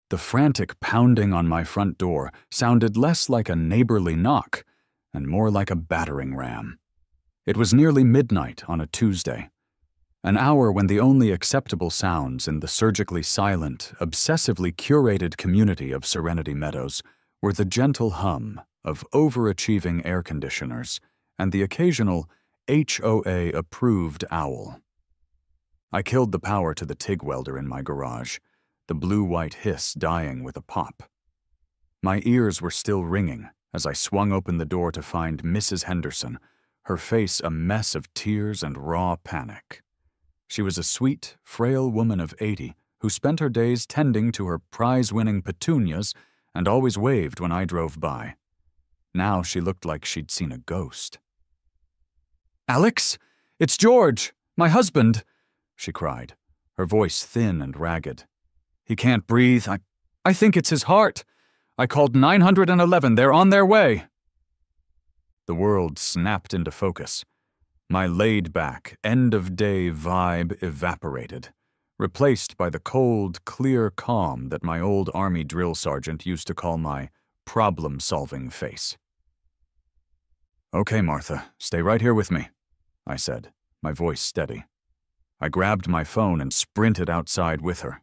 The frantic pounding on my front door sounded less like a neighborly knock and more like a battering ram. It was nearly midnight on a Tuesday, an hour when the only acceptable sounds in the surgically silent, obsessively curated community of Serenity Meadows were the gentle hum of overachieving air conditioners and the occasional HOA-approved owl. I killed the power to the TIG welder in my garage, the blue-white hiss dying with a pop. My ears were still ringing as I swung open the door to find Mrs. Henderson, her face a mess of tears and raw panic. She was a sweet, frail woman of 80 who spent her days tending to her prize-winning petunias and always waved when I drove by. Now she looked like she'd seen a ghost. "Alex, it's George, my husband," she cried, her voice thin and ragged. "He can't breathe. I think it's his heart. I called 911. They're on their way." The world snapped into focus. My laid-back, end-of-day vibe evaporated, replaced by the cold, clear calm that my old Army drill sergeant used to call my problem-solving face. "Okay, Martha, stay right here with me," I said, my voice steady. I grabbed my phone and sprinted outside with her.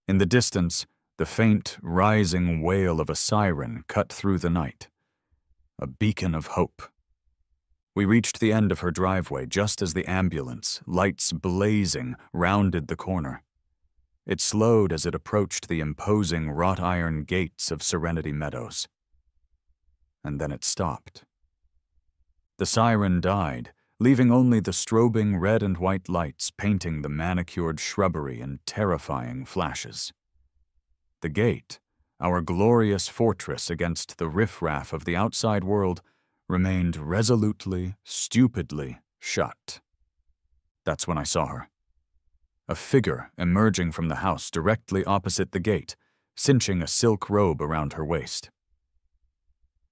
In the distance, the faint, rising wail of a siren cut through the night. A beacon of hope. We reached the end of her driveway just as the ambulance, lights blazing, rounded the corner. It slowed as it approached the imposing wrought iron gates of Serenity Meadows. And then it stopped. The siren died, leaving only the strobing red and white lights painting the manicured shrubbery in terrifying flashes. The gate, our glorious fortress against the riffraff of the outside world, remained resolutely, stupidly shut. That's when I saw her. A figure emerging from the house directly opposite the gate, cinching a silk robe around her waist.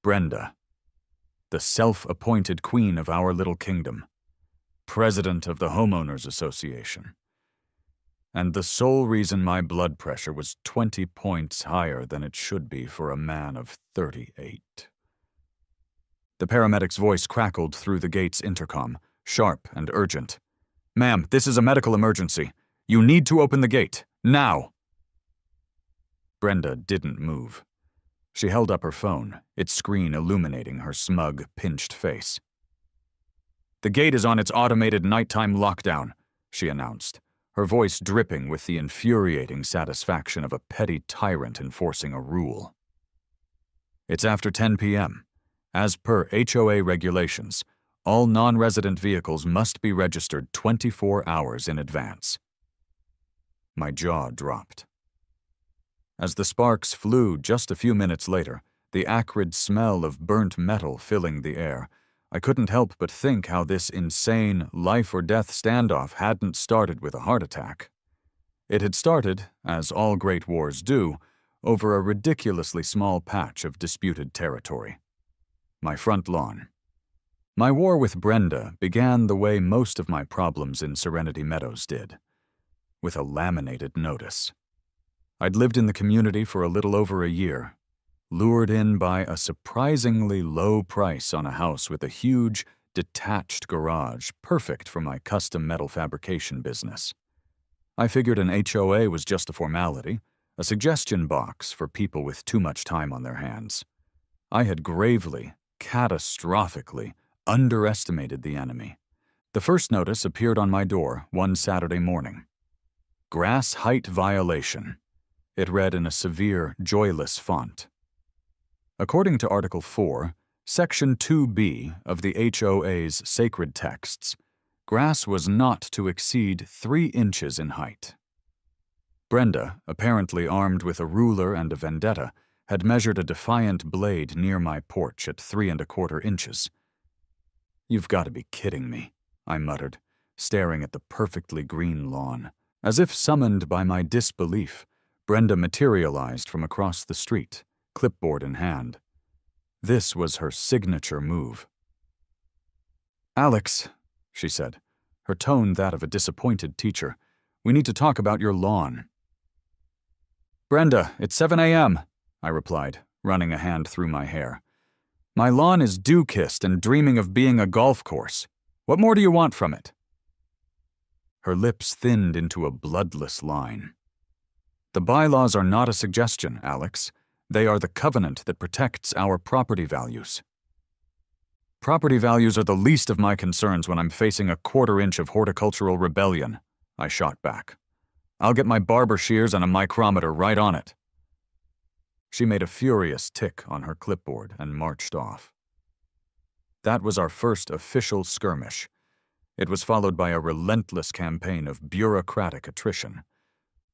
Brenda, the self-appointed queen of our little kingdom, president of the Homeowners Association, and the sole reason my blood pressure was 20 points higher than it should be for a man of 38. The paramedic's voice crackled through the gate's intercom, sharp and urgent. "Ma'am, this is a medical emergency. You need to open the gate, now." Brenda didn't move. She held up her phone, its screen illuminating her smug, pinched face. "The gate is on its automated nighttime lockdown," she announced, her voice dripping with the infuriating satisfaction of a petty tyrant enforcing a rule. "It's after 10 p.m. As per HOA regulations, all non-resident vehicles must be registered 24 hours in advance." My jaw dropped. As the sparks flew just a few minutes later, the acrid smell of burnt metal filling the air, I couldn't help but think how this insane, life-or-death standoff hadn't started with a heart attack. It had started, as all great wars do, over a ridiculously small patch of disputed territory. My front lawn. My war with Brenda began the way most of my problems in Serenity Meadows did, with a laminated notice. I'd lived in the community for a little over a year, lured in by a surprisingly low price on a house with a huge, detached garage perfect for my custom metal fabrication business. I figured an HOA was just a formality, a suggestion box for people with too much time on their hands. I had gravely, catastrophically underestimated the enemy. The first notice appeared on my door one Saturday morning. "Grass height violation." It read in a severe, joyless font. According to Article 4, Section 2B of the HOA's sacred texts, grass was not to exceed 3 inches in height. Brenda, apparently armed with a ruler and a vendetta, had measured a defiant blade near my porch at 3¼ inches. "You've got to be kidding me," I muttered, staring at the perfectly green lawn. As if summoned by my disbelief, Brenda materialized from across the street, clipboard in hand. This was her signature move. "Alex," she said, her tone that of a disappointed teacher, "we need to talk about your lawn." Brenda, it's 7 a.m., I replied, running a hand through my hair. My lawn is dew-kissed and dreaming of being a golf course. What more do you want from it? Her lips thinned into a bloodless line. The bylaws are not a suggestion, Alex. They are the covenant that protects our property values. Property values are the least of my concerns when I'm facing a quarter-inch of horticultural rebellion, I shot back. I'll get my barber shears and a micrometer right on it. She made a furious tick on her clipboard and marched off. That was our first official skirmish. It was followed by a relentless campaign of bureaucratic attrition.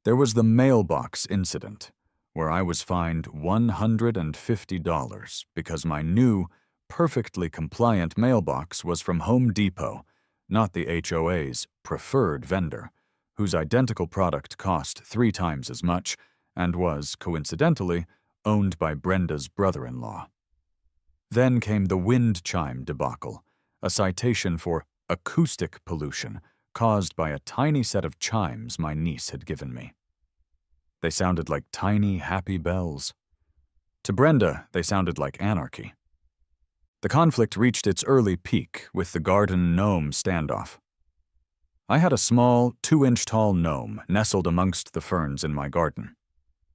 There was the mailbox incident, where I was fined $150 because my new, perfectly compliant mailbox was from Home Depot, not the HOA's preferred vendor, whose identical product cost 3 times as much and was, coincidentally, owned by Brenda's brother-in-law. Then came the wind chime debacle, a citation for acoustic pollution caused by a tiny set of chimes my niece had given me. They sounded like tiny, happy bells. To Brenda, they sounded like anarchy. The conflict reached its early peak with the garden gnome standoff. I had a small, 2-inch-tall gnome nestled amongst the ferns in my garden.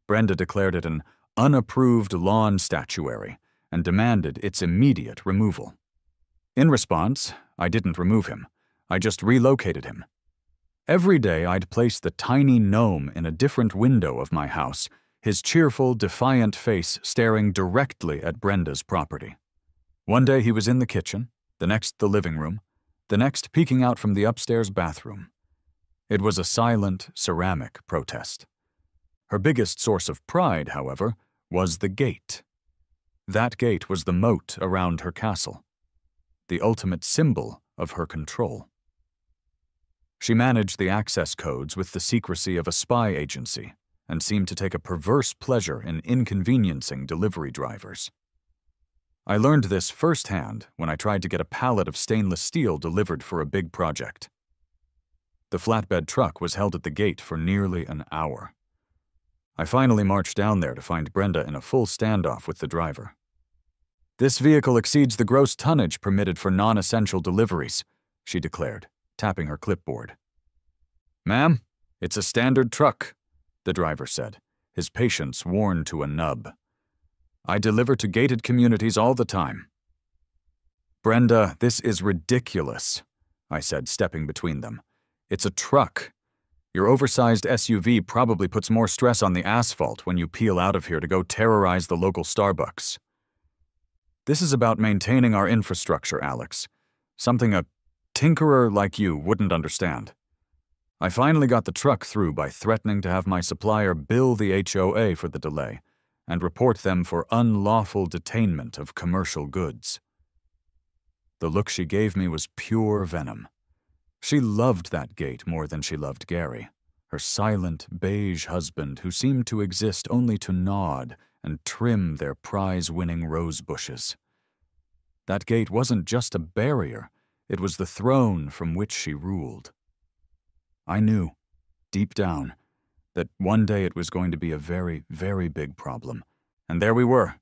Brenda declared it an unapproved lawn statuary and demanded its immediate removal. In response, I didn't remove him. I just relocated him. Every day I'd place the tiny gnome in a different window of my house, his cheerful, defiant face staring directly at Brenda's property. One day he was in the kitchen, the next the living room, the next peeking out from the upstairs bathroom. It was a silent, ceramic protest. Her biggest source of pride, however, was the gate. That gate was the moat around her castle, the ultimate symbol of her control. She managed the access codes with the secrecy of a spy agency and seemed to take a perverse pleasure in inconveniencing delivery drivers. I learned this firsthand when I tried to get a pallet of stainless steel delivered for a big project. The flatbed truck was held at the gate for nearly an hour. I finally marched down there to find Brenda in a full standoff with the driver. "This vehicle exceeds the gross tonnage permitted for non-essential deliveries," she declared, tapping her clipboard. "Ma'am, it's a standard truck," the driver said, his patience worn to a nub. "I deliver to gated communities all the time." "Brenda, this is ridiculous," I said, stepping between them. "It's a truck. Your oversized SUV probably puts more stress on the asphalt when you peel out of here to go terrorize the local Starbucks. This is about maintaining our infrastructure, Alex. Something a tinkerer like you wouldn't understand. I finally got the truck through by threatening to have my supplier bill the HOA for the delay and report them for unlawful detainment of commercial goods." The look she gave me was pure venom. She loved that gate more than she loved Gary, her silent, beige husband who seemed to exist only to nod and trim their prize-winning rose bushes. That gate wasn't just a barrier, it was the throne from which she ruled. I knew, deep down, that one day it was going to be a very, very big problem. And there we were,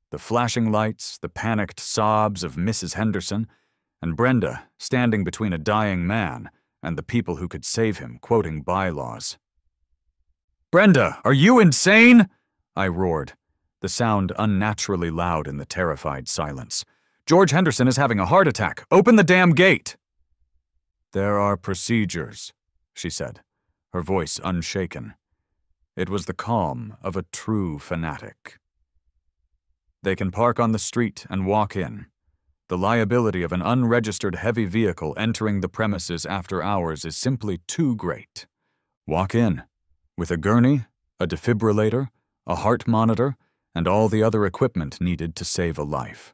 the flashing lights, the panicked sobs of Mrs. Henderson, and Brenda standing between a dying man and the people who could save him, quoting bylaws. "Brenda, are you insane?" I roared, the sound unnaturally loud in the terrified silence. "George Henderson is having a heart attack. Open the damn gate!" "There are procedures," she said, her voice unshaken. It was the calm of a true fanatic. "They can park on the street and walk in. The liability of an unregistered heavy vehicle entering the premises after hours is simply too great. Walk in, with a gurney, a defibrillator, a heart monitor, and all the other equipment needed to save a life."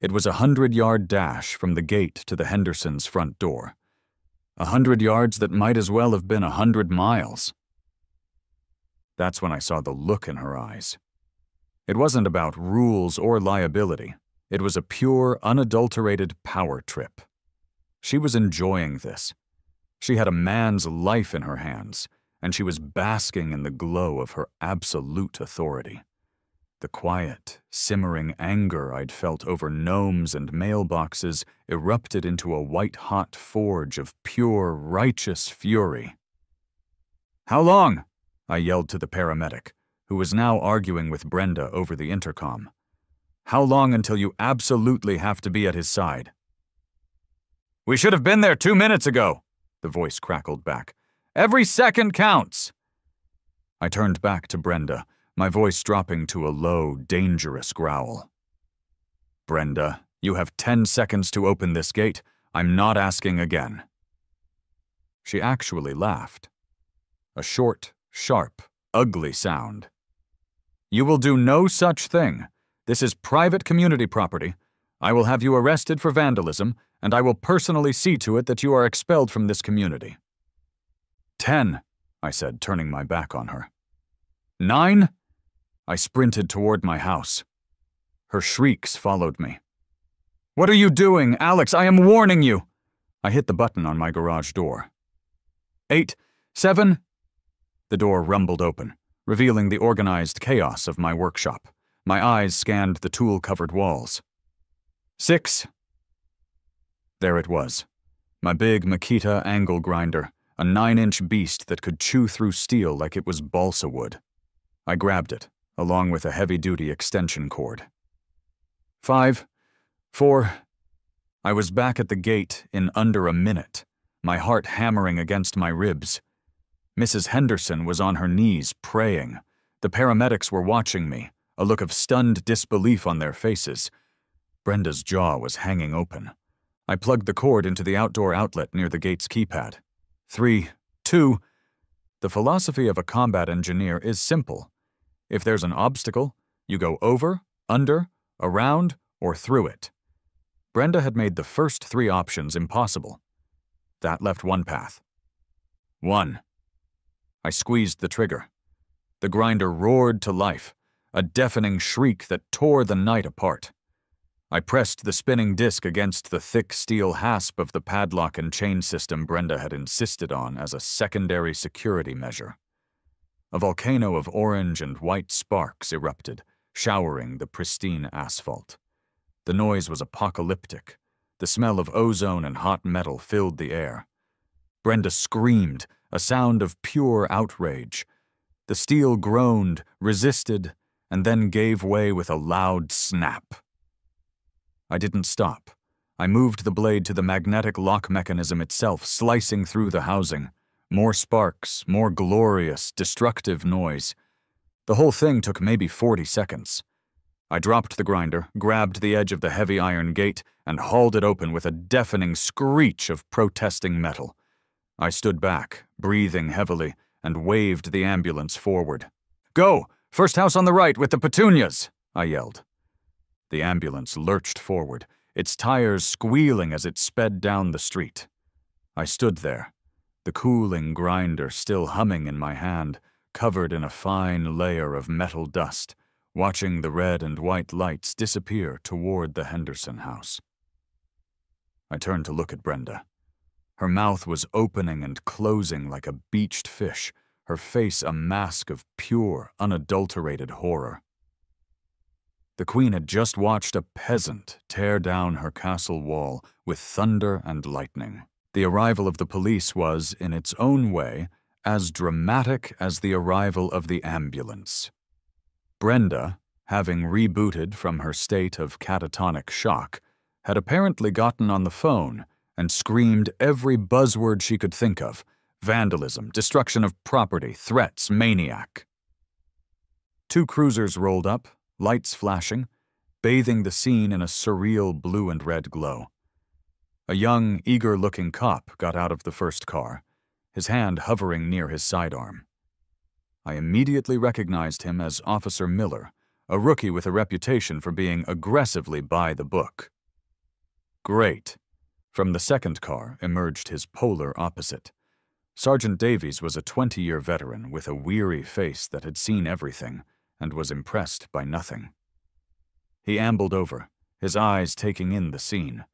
It was a 100-yard dash from the gate to the Hendersons' front door. 100 yards that might as well have been 100 miles. That's when I saw the look in her eyes. It wasn't about rules or liability. It was a pure, unadulterated power trip. She was enjoying this. She had a man's life in her hands, and she was basking in the glow of her absolute authority. The quiet, simmering anger I'd felt over gnomes and mailboxes erupted into a white-hot forge of pure, righteous fury. "How long?" I yelled to the paramedic, who was now arguing with Brenda over the intercom. "How long until you absolutely have to be at his side?" "We should have been there 2 minutes ago," the voice crackled back. "Every second counts." I turned back to Brenda, my voice dropping to a low, dangerous growl. "Brenda, you have 10 seconds to open this gate. I'm not asking again." She actually laughed. A short, sharp, ugly sound. "You will do no such thing. This is private community property. I will have you arrested for vandalism, and I will personally see to it that you are expelled from this community." 10, I said, turning my back on her. 9? I sprinted toward my house. Her shrieks followed me. "What are you doing, Alex? I am warning you!" I hit the button on my garage door. 8, 7... The door rumbled open, revealing the organized chaos of my workshop. My eyes scanned the tool-covered walls. 6. There it was. My big Makita angle grinder, a 9-inch beast that could chew through steel like it was balsa wood. I grabbed it, along with a heavy-duty extension cord. 5, 4... I was back at the gate in under a minute, my heart hammering against my ribs. Mrs. Henderson was on her knees praying. The paramedics were watching me, a look of stunned disbelief on their faces. Brenda's jaw was hanging open. I plugged the cord into the outdoor outlet near the gate's keypad. 3, 2... The philosophy of a combat engineer is simple. If there's an obstacle, you go over, under, around, or through it. Brenda had made the first 3 options impossible. That left one path. 1. I squeezed the trigger. The grinder roared to life, a deafening shriek that tore the night apart. I pressed the spinning disc against the thick steel hasp of the padlock and chain system Brenda had insisted on as a secondary security measure. A volcano of orange and white sparks erupted, showering the pristine asphalt. The noise was apocalyptic. The smell of ozone and hot metal filled the air. Brenda screamed, a sound of pure outrage. The steel groaned, resisted, and then gave way with a loud snap. I didn't stop. I moved the blade to the magnetic lock mechanism itself, slicing through the housing. More sparks, more glorious, destructive noise. The whole thing took maybe 40 seconds. I dropped the grinder, grabbed the edge of the heavy iron gate, and hauled it open with a deafening screech of protesting metal. I stood back, breathing heavily, and waved the ambulance forward. "Go! First house on the right with the petunias!" I yelled. The ambulance lurched forward, its tires squealing as it sped down the street. I stood there, the cooling grinder still humming in my hand, covered in a fine layer of metal dust, watching the red and white lights disappear toward the Henderson house. I turned to look at Brenda. Her mouth was opening and closing like a beached fish, her face a mask of pure, unadulterated horror. The Queen had just watched a peasant tear down her castle wall with thunder and lightning. The arrival of the police was, in its own way, as dramatic as the arrival of the ambulance. Brenda, having rebooted from her state of catatonic shock, had apparently gotten on the phone and screamed every buzzword she could think of: vandalism, destruction of property, threats, maniac. 2 cruisers rolled up, lights flashing, bathing the scene in a surreal blue and red glow. A young, eager-looking cop got out of the first car, his hand hovering near his sidearm. I immediately recognized him as Officer Miller, a rookie with a reputation for being aggressively by the book. Great. From the second car emerged his polar opposite. Sergeant Davies was a 20-year veteran with a weary face that had seen everything and was impressed by nothing. He ambled over, his eyes taking in the scene.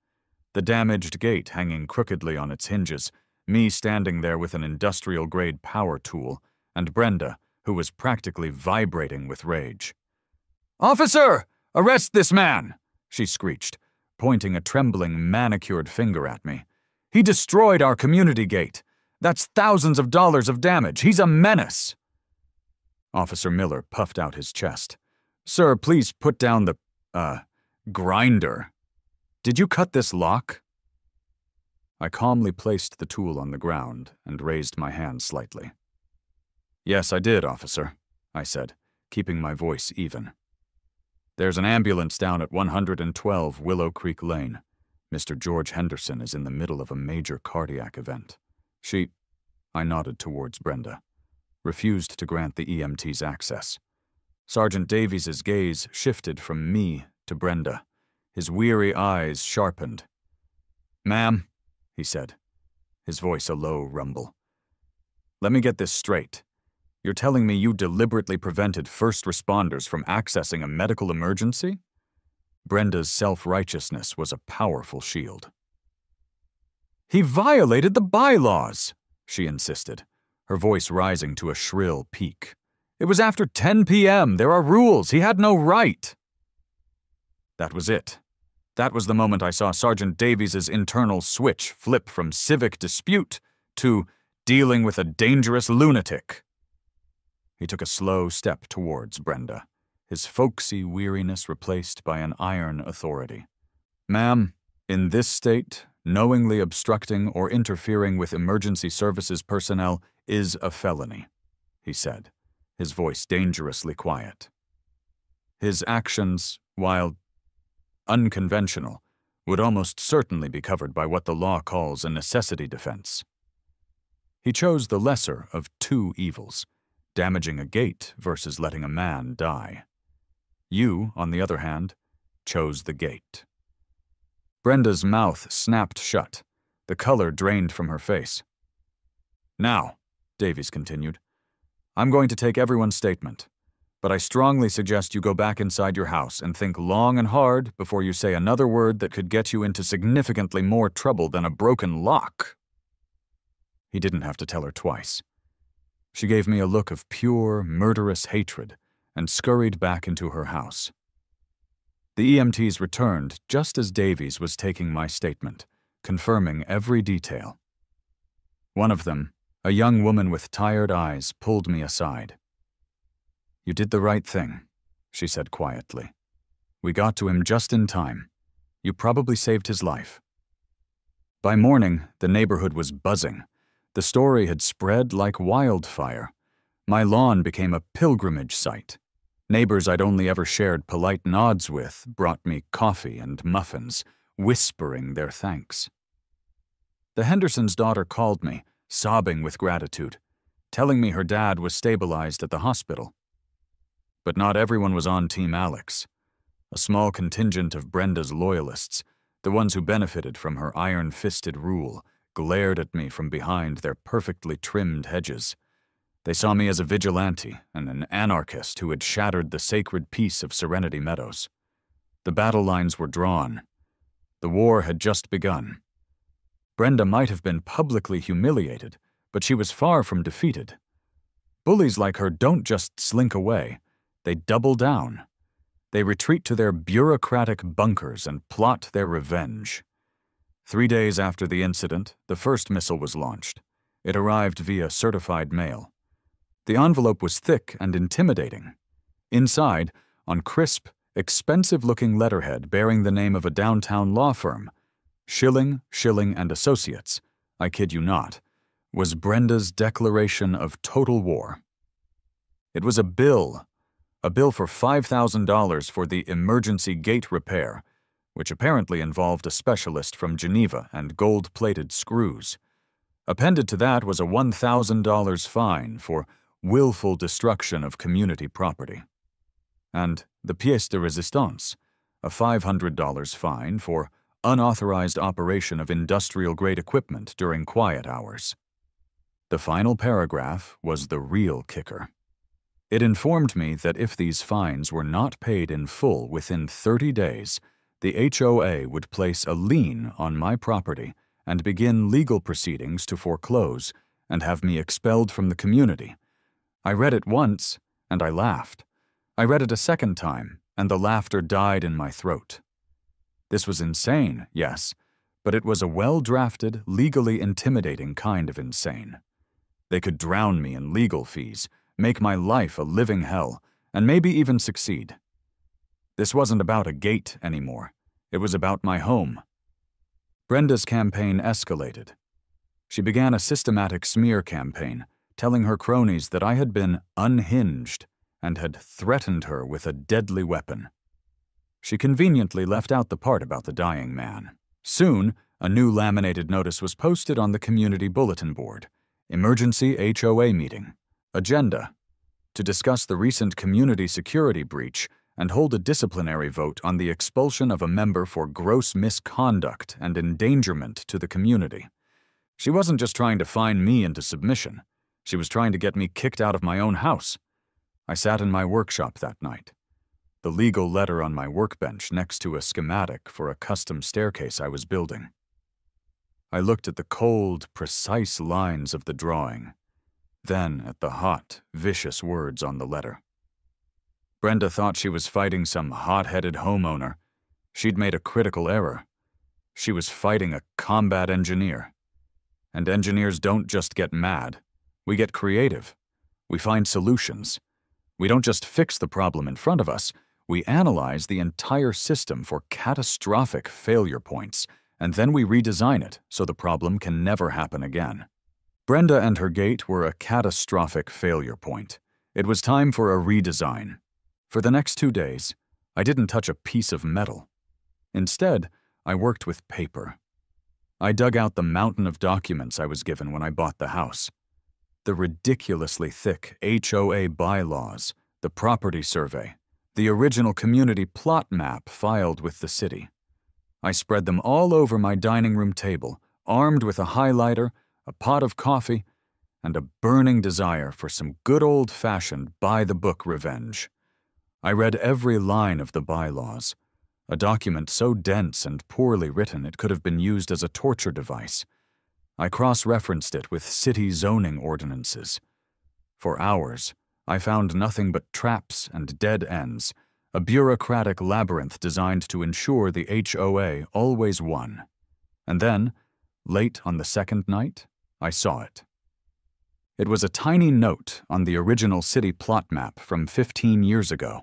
The damaged gate hanging crookedly on its hinges, me standing there with an industrial-grade power tool, and Brenda, who was practically vibrating with rage. "Officer! Arrest this man!" she screeched, pointing a trembling, manicured finger at me. "He destroyed our community gate. That's thousands of dollars of damage. He's a menace." Officer Miller puffed out his chest. "Sir, please put down the, grinder. Did you cut this lock?" I calmly placed the tool on the ground and raised my hand slightly. "Yes, I did, officer," I said, keeping my voice even. "There's an ambulance down at 112 Willow Creek Lane. Mr. George Henderson is in the middle of a major cardiac event. I nodded towards Brenda, refused to grant the EMTs access. Sergeant Davies's gaze shifted from me to Brenda. His weary eyes sharpened. "Ma'am," he said, his voice a low rumble. "Let me get this straight. You're telling me you deliberately prevented first responders from accessing a medical emergency?" Brenda's self-righteousness was a powerful shield. "He violated the bylaws," she insisted, her voice rising to a shrill peak. "It was after 10 p.m. There are rules. He had no right." That was it. That was the moment I saw Sergeant Davies's internal switch flip from civic dispute to dealing with a dangerous lunatic. He took a slow step towards Brenda, his folksy weariness replaced by an iron authority. "Ma'am, in this state, knowingly obstructing or interfering with emergency services personnel is a felony," he said, his voice dangerously quiet. His actions, while unconventional, would almost certainly be covered by what the law calls a necessity defense. He chose the lesser of two evils, damaging a gate versus letting a man die. You, on the other hand, chose the gate. Brenda's mouth snapped shut, the color drained from her face. "Now," Davies continued, "I'm going to take everyone's statement, but I strongly suggest you go back inside your house and think long and hard before you say another word that could get you into significantly more trouble than a broken lock." He didn't have to tell her twice. She gave me a look of pure, murderous hatred and scurried back into her house. The EMTs returned just as Davies was taking my statement, confirming every detail. One of them, a young woman with tired eyes, pulled me aside. "You did the right thing," she said quietly. "We got to him just in time. You probably saved his life." By morning, the neighborhood was buzzing. The story had spread like wildfire. My lawn became a pilgrimage site. Neighbors I'd only ever shared polite nods with brought me coffee and muffins, whispering their thanks. The Hendersons' daughter called me, sobbing with gratitude, telling me her dad was stabilized at the hospital. But not everyone was on Team Alex. A small contingent of Brenda's loyalists, the ones who benefited from her iron-fisted rule, glared at me from behind their perfectly trimmed hedges. They saw me as a vigilante and an anarchist who had shattered the sacred peace of Serenity Meadows. The battle lines were drawn. The war had just begun. Brenda might have been publicly humiliated, but she was far from defeated. Bullies like her don't just slink away. They double down. They retreat to their bureaucratic bunkers and plot their revenge. 3 days after the incident, the first missile was launched. It arrived via certified mail. The envelope was thick and intimidating. Inside, on crisp, expensive-looking letterhead bearing the name of a downtown law firm, Schilling, and Associates, I kid you not, was Brenda's declaration of total war. It was a bill for $5,000 for the emergency gate repair, which apparently involved a specialist from Geneva and gold-plated screws. Appended to that was a $1,000 fine for willful destruction of community property. And the pièce de résistance, a $500 fine for unauthorized operation of industrial-grade equipment during quiet hours. The final paragraph was the real kicker. It informed me that if these fines were not paid in full within 30 days, the HOA would place a lien on my property and begin legal proceedings to foreclose and have me expelled from the community. I read it once, and I laughed. I read it a second time, and the laughter died in my throat. This was insane, yes, but it was a well-drafted, legally intimidating kind of insane. They could drown me in legal fees, make my life a living hell, and maybe even succeed. This wasn't about a gate anymore. It was about my home. Brenda's campaign escalated. She began a systematic smear campaign, telling her cronies that I had been unhinged and had threatened her with a deadly weapon. She conveniently left out the part about the dying man. Soon, a new laminated notice was posted on the community bulletin board. Emergency HOA meeting. Agenda: to discuss the recent community security breach and hold a disciplinary vote on the expulsion of a member for gross misconduct and endangerment to the community. She wasn't just trying to fine me into submission. She was trying to get me kicked out of my own house. I sat in my workshop that night, the legal letter on my workbench next to a schematic for a custom staircase I was building. I looked at the cold, precise lines of the drawing, then at the hot, vicious words on the letter. Brenda thought she was fighting some hot-headed homeowner. She'd made a critical error. She was fighting a combat engineer. And engineers don't just get mad. We get creative. We find solutions. We don't just fix the problem in front of us. We analyze the entire system for catastrophic failure points, and then we redesign it so the problem can never happen again. Brenda and her gate were a catastrophic failure point. It was time for a redesign. For the next 2 days, I didn't touch a piece of metal. Instead, I worked with paper. I dug out the mountain of documents I was given when I bought the house. The ridiculously thick HOA bylaws, the property survey, the original community plot map filed with the city. I spread them all over my dining room table, armed with a highlighter, a pot of coffee, and a burning desire for some good old-fashioned by-the-book revenge. I read every line of the bylaws, a document so dense and poorly written it could have been used as a torture device. I cross-referenced it with city zoning ordinances. For hours, I found nothing but traps and dead ends, a bureaucratic labyrinth designed to ensure the HOA always won. And then, late on the second night, I saw it. It was a tiny note on the original city plot map from 15 years ago.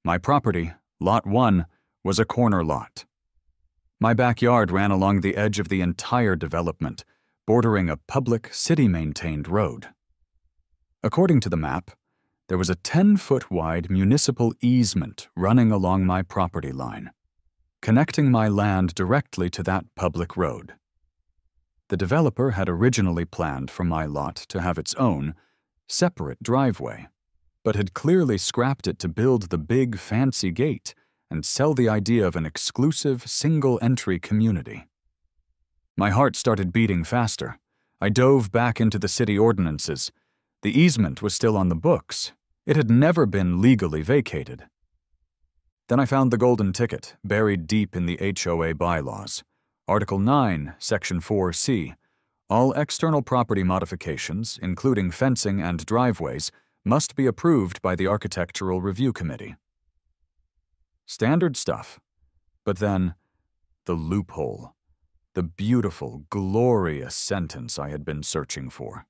My property, Lot 1, was a corner lot. My backyard ran along the edge of the entire development, bordering a public, city-maintained road. According to the map, there was a 10-foot-wide municipal easement running along my property line, connecting my land directly to that public road. The developer had originally planned for my lot to have its own, separate driveway, but had clearly scrapped it to build the big, fancy gate and sell the idea of an exclusive, single-entry community. My heart started beating faster. I dove back into the city ordinances. The easement was still on the books. It had never been legally vacated. Then I found the golden ticket, buried deep in the HOA bylaws. Article 9, Section 4C. All external property modifications, including fencing and driveways, must be approved by the Architectural Review Committee. Standard stuff. But then, the loophole. The beautiful, glorious sentence I had been searching for.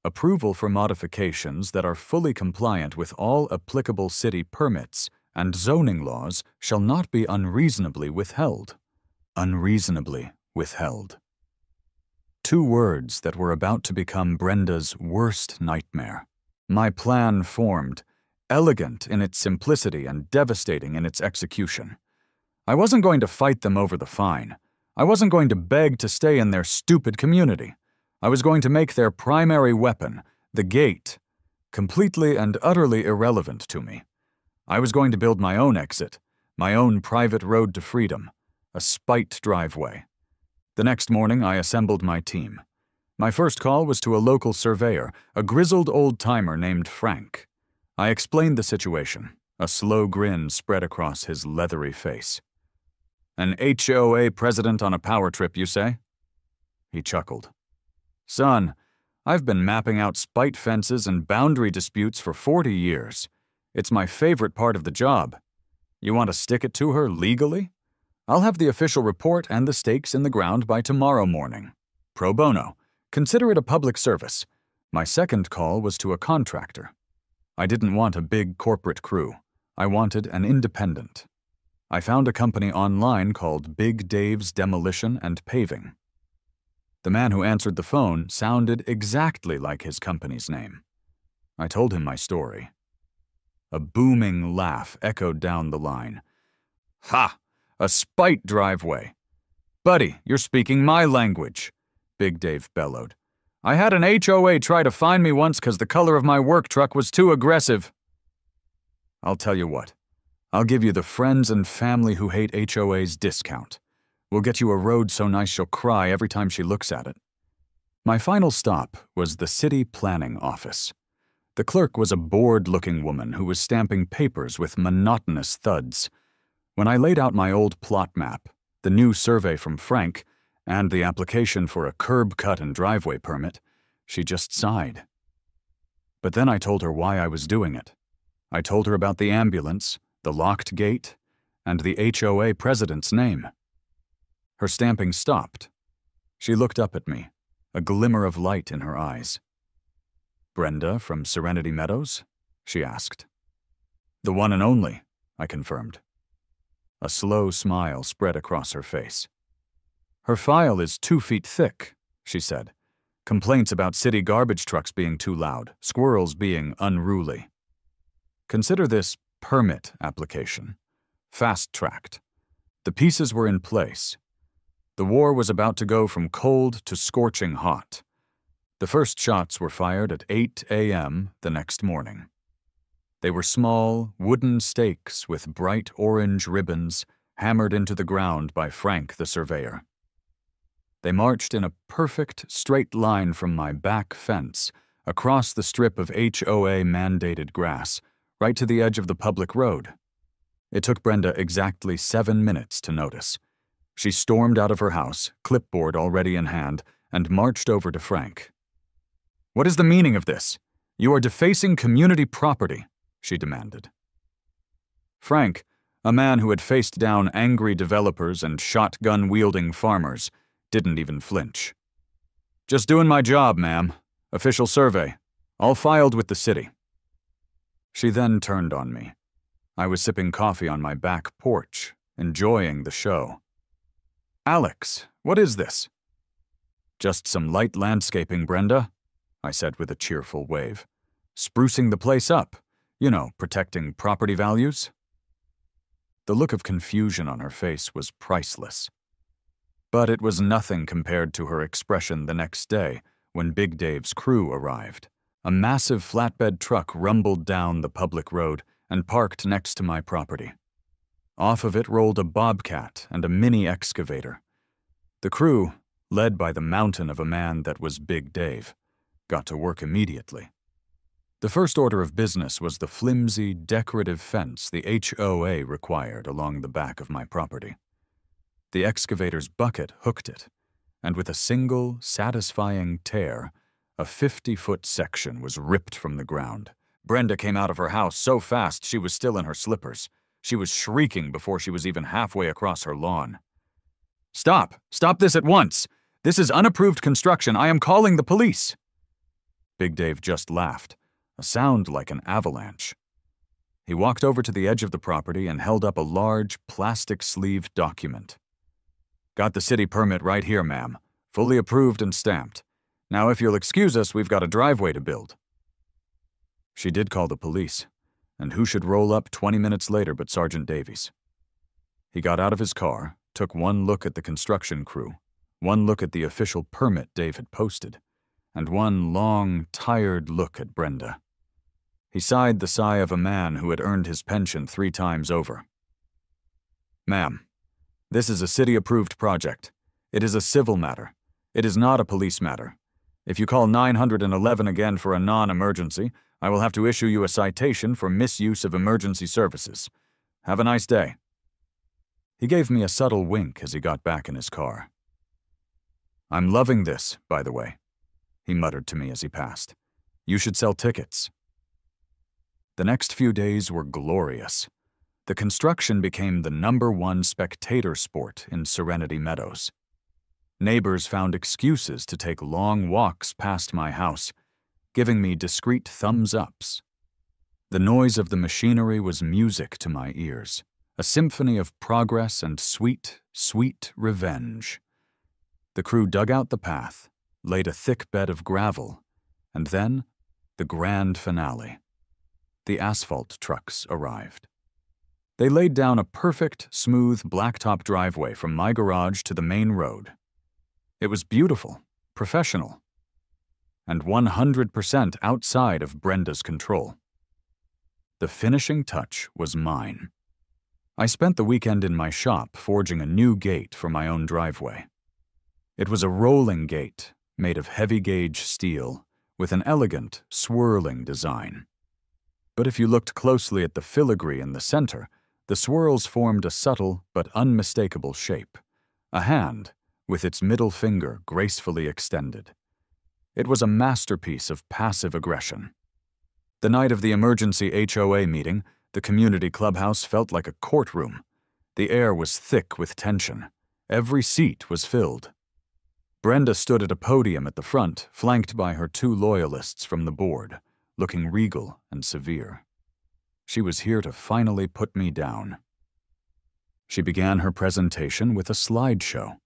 Approval for modifications that are fully compliant with all applicable city permits and zoning laws shall not be unreasonably withheld. Unreasonably withheld. 2 words that were about to become Brenda's worst nightmare. My plan formed, elegant in its simplicity and devastating in its execution. I wasn't going to fight them over the fine. I wasn't going to beg to stay in their stupid community. I was going to make their primary weapon, the gate, completely and utterly irrelevant to me. I was going to build my own exit, my own private road to freedom, a spiked driveway. The next morning, I assembled my team. My first call was to a local surveyor, a grizzled old-timer named Frank. I explained the situation. A slow grin spread across his leathery face. An HOA president on a power trip, you say? He chuckled. Son, I've been mapping out spite fences and boundary disputes for 40 years. It's my favorite part of the job. You want to stick it to her legally? I'll have the official report and the stakes in the ground by tomorrow morning. Pro bono. Consider it a public service. My second call was to a contractor. I didn't want a big corporate crew. I wanted an independent. I found a company online called Big Dave's Demolition and Paving. The man who answered the phone sounded exactly like his company's name. I told him my story. A booming laugh echoed down the line. Ha! A spite driveway. Buddy, you're speaking my language, Big Dave bellowed. I had an HOA try to fine me once because the color of my work truck was too aggressive. I'll tell you what. I'll give you the friends and family who hate HOAs discount. We'll get you a road so nice she'll cry every time she looks at it. My final stop was the city planning office. The clerk was a bored-looking woman who was stamping papers with monotonous thuds. When I laid out my old plot map, the new survey from Frank, and the application for a curb cut and driveway permit, she just sighed. But then I told her why I was doing it. I told her about the ambulance, the locked gate, and the HOA president's name. Her stamping stopped. She looked up at me, a glimmer of light in her eyes. Brenda from Serenity Meadows? She asked. The one and only, I confirmed. A slow smile spread across her face. Her file is 2 feet thick, she said. Complaints about city garbage trucks being too loud, squirrels being unruly. Consider this permit application. Fast-tracked. The pieces were in place. The war was about to go from cold to scorching hot. The first shots were fired at 8 a.m. the next morning. They were small, wooden stakes with bright orange ribbons hammered into the ground by Frank the surveyor. They marched in a perfect straight line from my back fence, across the strip of HOA-mandated grass, right to the edge of the public road. It took Brenda exactly 7 minutes to notice. She stormed out of her house, clipboard already in hand, and marched over to Frank. What is the meaning of this? You are defacing community property, she demanded. Frank, a man who had faced down angry developers and shotgun-wielding farmers, didn't even flinch. Just doing my job, ma'am. Official survey. All filed with the city. She then turned on me. I was sipping coffee on my back porch, enjoying the show. Alex, what is this? Just some light landscaping, Brenda, I said with a cheerful wave. Sprucing the place up. You know, protecting property values. The look of confusion on her face was priceless. But it was nothing compared to her expression the next day when Big Dave's crew arrived. A massive flatbed truck rumbled down the public road and parked next to my property. Off of it rolled a bobcat and a mini excavator. The crew, led by the mountain of a man that was Big Dave, got to work immediately. The first order of business was the flimsy, decorative fence the HOA required along the back of my property. The excavator's bucket hooked it, and with a single, satisfying tear, a 50-foot section was ripped from the ground. Brenda came out of her house so fast she was still in her slippers. She was shrieking before she was even halfway across her lawn. Stop! Stop this at once! This is unapproved construction. I am calling the police! Big Dave just laughed, a sound like an avalanche. He walked over to the edge of the property and held up a large, plastic-sleeved document. Got the city permit right here, ma'am. Fully approved and stamped. Now, if you'll excuse us, we've got a driveway to build. She did call the police, and who should roll up 20 minutes later but Sergeant Davies. He got out of his car, took one look at the construction crew, one look at the official permit Dave had posted, and one long, tired look at Brenda. He sighed the sigh of a man who had earned his pension 3 times over. Ma'am, this is a city-approved project. It is a civil matter. It is not a police matter. If you call 911 again for a non-emergency, I will have to issue you a citation for misuse of emergency services. Have a nice day. He gave me a subtle wink as he got back in his car. "I'm loving this, by the way," he muttered to me as he passed. "You should sell tickets." The next few days were glorious. The construction became the #1 spectator sport in Serenity Meadows. Neighbors found excuses to take long walks past my house, giving me discreet thumbs-ups. The noise of the machinery was music to my ears, a symphony of progress and sweet, sweet revenge. The crew dug out the path, laid a thick bed of gravel, and then the grand finale. The asphalt trucks arrived. They laid down a perfect, smooth, blacktop driveway from my garage to the main road. It was beautiful, professional, and 100% outside of Brenda's control. The finishing touch was mine. I spent the weekend in my shop forging a new gate for my own driveway. It was a rolling gate made of heavy-gauge steel with an elegant, swirling design. But if you looked closely at the filigree in the center, the swirls formed a subtle but unmistakable shape, a hand with its middle finger gracefully extended. It was a masterpiece of passive aggression. The night of the emergency HOA meeting, the community clubhouse felt like a courtroom. The air was thick with tension. Every seat was filled. Brenda stood at a podium at the front, flanked by her 2 loyalists from the board, looking regal and severe. She was here to finally put me down. She began her presentation with a slideshow.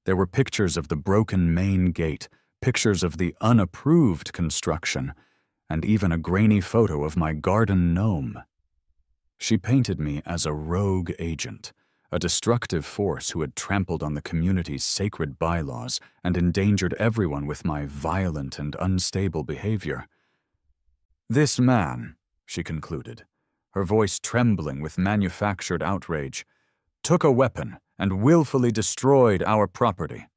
There were pictures of the broken main gate, pictures of the unapproved construction, and even a grainy photo of my garden gnome. She painted me as a rogue agent, a destructive force who had trampled on the community's sacred bylaws and endangered everyone with my violent and unstable behavior. "This man," she concluded, her voice trembling with manufactured outrage, "took a weapon and willfully destroyed our property.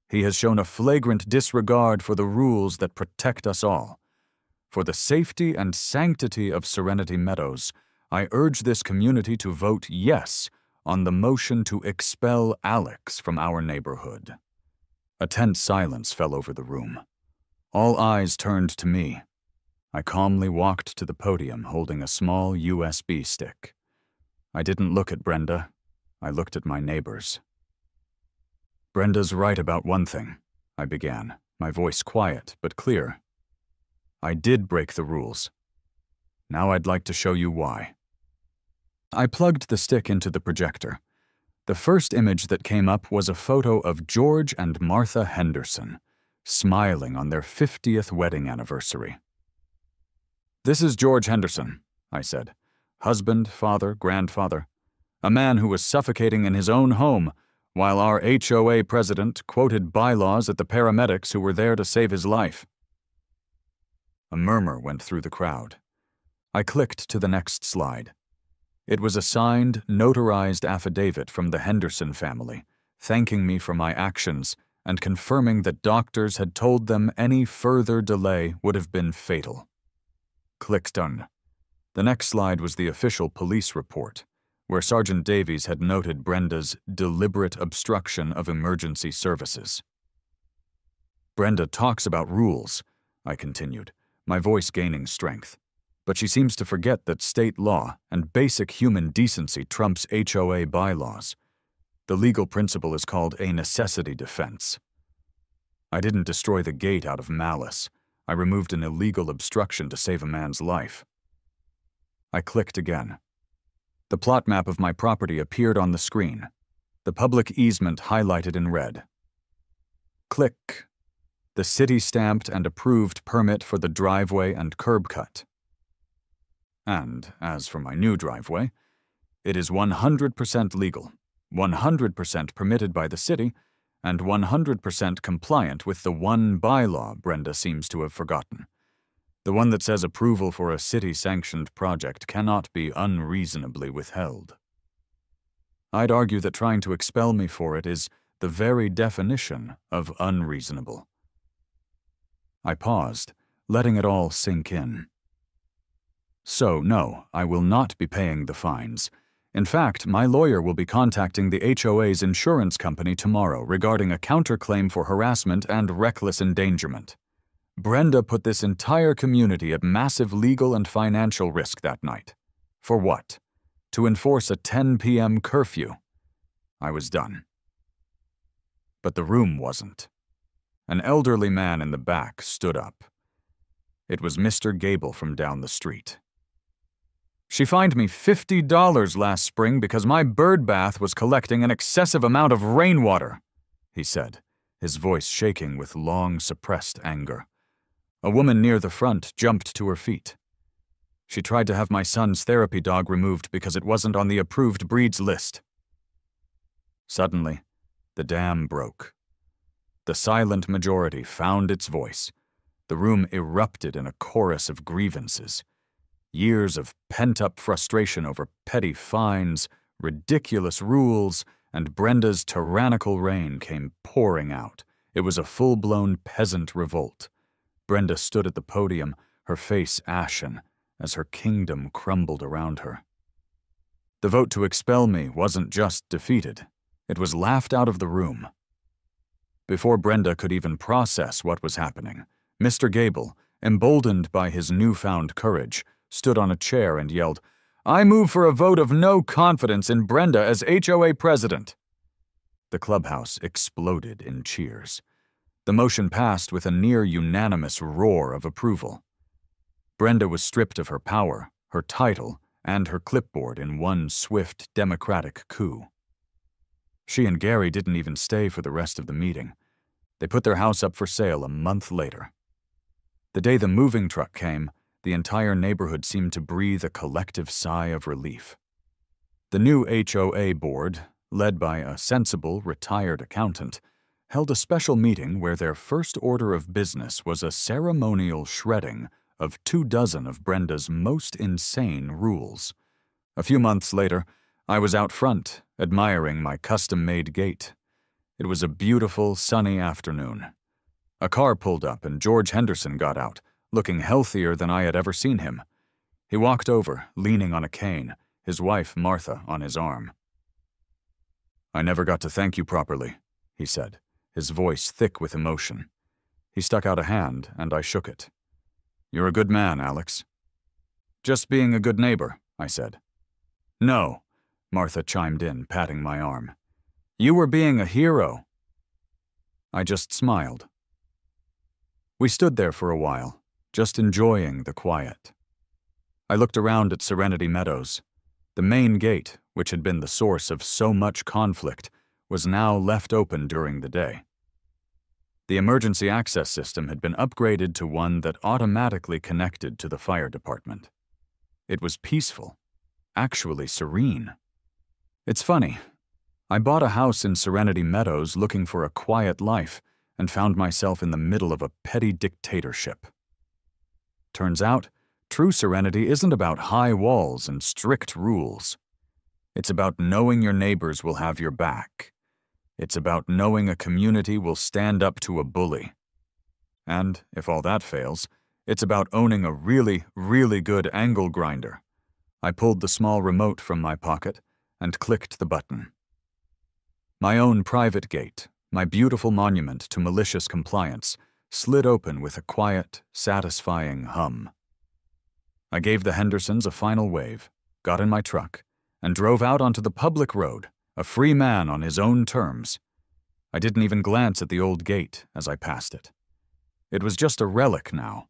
He has shown a flagrant disregard for the rules that protect us all. For the safety and sanctity of Serenity Meadows, I urge this community to vote yes on the motion to expel Alex from our neighborhood." A tense silence fell over the room. All eyes turned to me. I calmly walked to the podium holding a small USB stick. I didn't look at Brenda. I looked at my neighbors. "Brenda's right about one thing," I began, my voice quiet but clear. "I did break the rules. Now I'd like to show you why." I plugged the stick into the projector. The first image that came up was a photo of George and Martha Henderson, smiling on their 50th wedding anniversary. "This is George Henderson," I said, "husband, father, grandfather, a man who was suffocating in his own home while our HOA president quoted bylaws at the paramedics who were there to save his life." A murmur went through the crowd. I clicked to the next slide. It was a signed, notarized affidavit from the Henderson family, thanking me for my actions and confirming that doctors had told them any further delay would have been fatal. Click done. The next slide was the official police report, where Sergeant Davies had noted Brenda's deliberate obstruction of emergency services. "Brenda talks about rules," I continued, my voice gaining strength. "But she seems to forget that state law and basic human decency trumps HOA bylaws. The legal principle is called a necessity defense. I didn't destroy the gate out of malice. I removed an illegal obstruction to save a man's life." I clicked again. The plot map of my property appeared on the screen, the public easement highlighted in red. Click. The city-stamped and approved permit for the driveway and curb cut. And, as for my new driveway, it is 100% legal, 100% permitted by the city, and 100% compliant with the one bylaw Brenda seems to have forgotten. The one that says approval for a city-sanctioned project cannot be unreasonably withheld. I'd argue that trying to expel me for it is the very definition of unreasonable. I paused, letting it all sink in. "So, no, I will not be paying the fines. In fact, my lawyer will be contacting the HOA's insurance company tomorrow regarding a counterclaim for harassment and reckless endangerment. Brenda put this entire community at massive legal and financial risk that night. For what? To enforce a 10 p.m. curfew. I was done. But the room wasn't. An elderly man in the back stood up. It was Mr. Gable from down the street. "She fined me $50 last spring because my bird bath was collecting an excessive amount of rainwater," he said, his voice shaking with long suppressed anger. A woman near the front jumped to her feet. "She tried to have my son's therapy dog removed because it wasn't on the approved breeds list." Suddenly, the dam broke. The silent majority found its voice. The room erupted in a chorus of grievances. Years of pent-up frustration over petty fines, ridiculous rules, and Brenda's tyrannical reign came pouring out. It was a full-blown peasant revolt. Brenda stood at the podium, her face ashen, as her kingdom crumbled around her. The vote to expel me wasn't just defeated. It was laughed out of the room. Before Brenda could even process what was happening, Mr. Gable, emboldened by his newfound courage, stood on a chair and yelled, "I move for a vote of no confidence in Brenda as HOA president." The clubhouse exploded in cheers. The motion passed with a near-unanimous roar of approval. Brenda was stripped of her power, her title, and her clipboard in one swift, democratic coup. She and Gary didn't even stay for the rest of the meeting. They put their house up for sale a month later. The day the moving truck came, the entire neighborhood seemed to breathe a collective sigh of relief. The new HOA board, led by a sensible, retired accountant, held a special meeting where their first order of business was a ceremonial shredding of 24 of Brenda's most insane rules. A few months later, I was out front, admiring my custom-made gate. It was a beautiful, sunny afternoon. A car pulled up and George Henderson got out, looking healthier than I had ever seen him. He walked over, leaning on a cane, his wife, Martha, on his arm. "I never got to thank you properly," he said, his voice thick with emotion. He stuck out a hand, and I shook it. "You're a good man, Alex." "Just being a good neighbor," I said. "No," Martha chimed in, patting my arm. "You were being a hero." I just smiled. We stood there for a while, just enjoying the quiet. I looked around at Serenity Meadows. The main gate, which had been the source of so much conflict, was now left open during the day. The emergency access system had been upgraded to one that automatically connected to the fire department. It was peaceful, actually serene. It's funny. I bought a house in Serenity Meadows looking for a quiet life and found myself in the middle of a petty dictatorship. Turns out, true serenity isn't about high walls and strict rules. It's about knowing your neighbors will have your back. It's about knowing a community will stand up to a bully. And, if all that fails, it's about owning a really, really good angle grinder. I pulled the small remote from my pocket and clicked the button. My own private gate, my beautiful monument to malicious compliance, slid open with a quiet, satisfying hum. I gave the Hendersons a final wave, got in my truck, and drove out onto the public road, a free man on his own terms. I didn't even glance at the old gate as I passed it. It was just a relic now,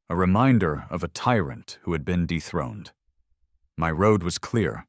a reminder of a tyrant who had been dethroned. My road was clear,